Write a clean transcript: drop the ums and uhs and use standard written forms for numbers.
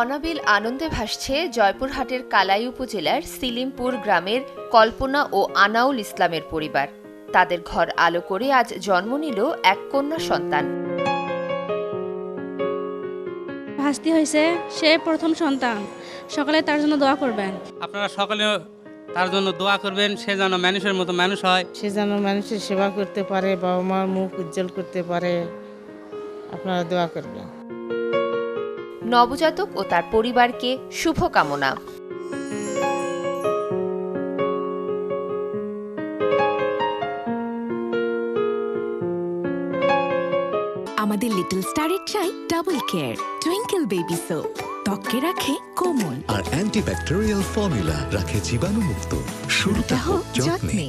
অনাবিল আনন্দে ভাসছে জয়পুরহাটের কালাই উপজেলার সিলিমপুর গ্রামের কল্পনা ও আনাউল ইসলামের পরিবার। তাদের ঘর আলো করে আজ জন্ম নিল এক কন্যা সন্তান। ভাস্তি হয়েছে, সে প্রথম সন্তান। সকালে তার জন্য দোয়া করবেন। আপনারা সকলে তার জন্য দোয়া করবেন, সে যেন মানুষের মতো মানুষ হয়, সে যেন মানুষের সেবা করতে পারে, বাবা মার মুখ উজ্জ্বল করতে পারে। আপনারা দোয়া করবেন। নবজাতক ও তার পরিবারকে শুভকামনা। আমাদের লিটল স্টারের চাই double care twinkle baby soap, ত্বককে রাখে কোমল আর অ্যান্টিব্যাকটেরিয়াল ফর্মুলা রাখে জীবাণুমুক্ত। শুরুটা হোক যত্নে।